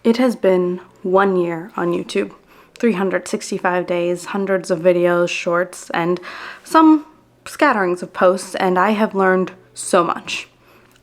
It has been 1 year on YouTube, 365 days, hundreds of videos, shorts, and some scatterings of posts, and I have learned so much.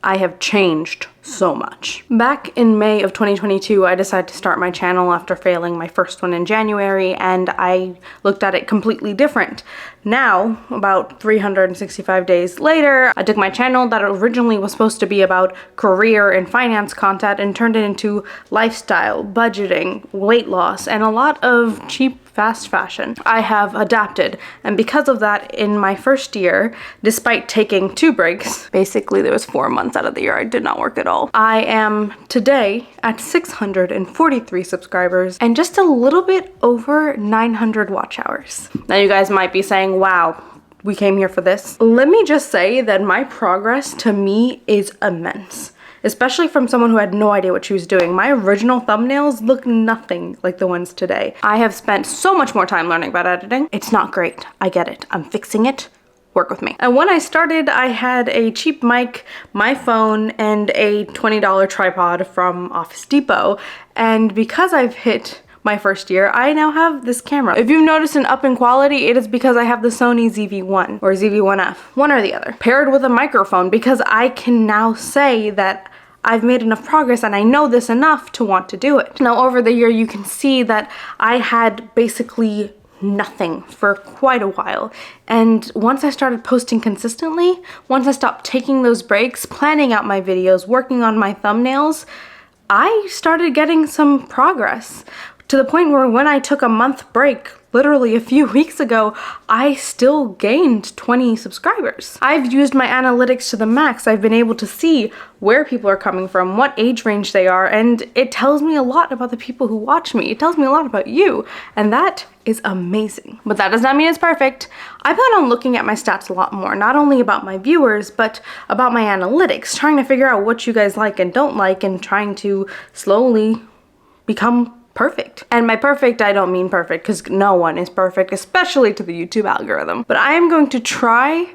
I have changed so much. Back in May of 2022, I decided to start my channel after failing my first one in January, and I looked at it completely different. Now, about 365 days later, I took my channel that originally was supposed to be about career and finance content and turned it into lifestyle, budgeting, weight loss, and a lot of cheap fast fashion. I have adapted, and because of that, in my first year, despite taking 2 breaks, basically there was 4 months out of the year I did not work at all, I am today at 643 subscribers and just a little bit over 900 watch hours. Now you guys might be saying, wow, we came here for this. Let me just say that my progress to me is immense. Especially from someone who had no idea what she was doing. My original thumbnails look nothing like the ones today. I have spent so much more time learning about editing. It's not great. I get it. I'm fixing it. Work with me. And when I started, I had a cheap mic, my phone, and a $20 tripod from Office Depot. And because I've hit my first year, I now have this camera. If you've noticed an up in quality, it is because I have the Sony ZV-1 or ZV-1F, one or the other, paired with a microphone, because I can now say that I've made enough progress and I know this enough to want to do it. Now over the year, you can see that I had basically nothing for quite a while. And once I started posting consistently, once I stopped taking those breaks, planning out my videos, working on my thumbnails, I started getting some progress. To the point where when I took a month break, literally a few weeks ago, I still gained 20 subscribers. I've used my analytics to the max. I've been able to see where people are coming from, what age range they are, and it tells me a lot about the people who watch me. It tells me a lot about you, and that is amazing. But that does not mean it's perfect. I plan on looking at my stats a lot more, not only about my viewers, but about my analytics, trying to figure out what you guys like and don't like, and trying to slowly become perfect. And by perfect, I don't mean perfect, because no one is perfect, especially to the YouTube algorithm. But I am going to try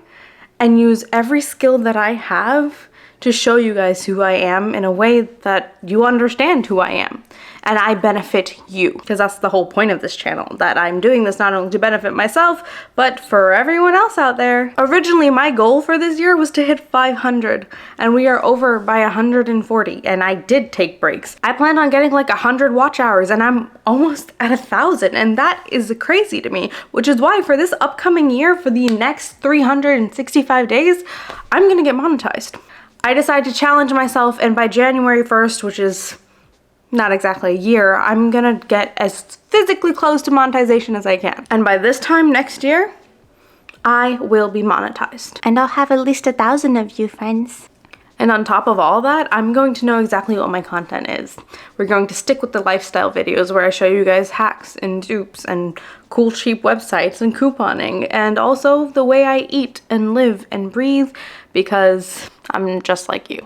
and use every skill that I have to show you guys who I am in a way that you understand who I am. And I benefit you, because that's the whole point of this channel, that I'm doing this not only to benefit myself, but for everyone else out there. Originally, my goal for this year was to hit 500, and we are over by 140, and I did take breaks. I planned on getting like 100 watch hours, and I'm almost at 1,000, and that is crazy to me, which is why for this upcoming year, for the next 365 days, I'm gonna get monetized. I decided to challenge myself, and by January 1st, which is not exactly a year, I'm gonna get as physically close to monetization as I can. And by this time next year, I will be monetized. And I'll have at least 1,000 of you friends. And on top of all that, I'm going to know exactly what my content is. We're going to stick with the lifestyle videos where I show you guys hacks and dupes and cool cheap websites and couponing, and also the way I eat and live and breathe, because I'm just like you.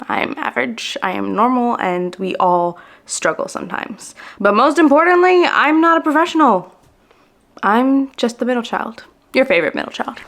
I'm average, I am normal, and we all struggle sometimes. But most importantly, I'm not a professional. I'm just the middle child. Your favorite middle child.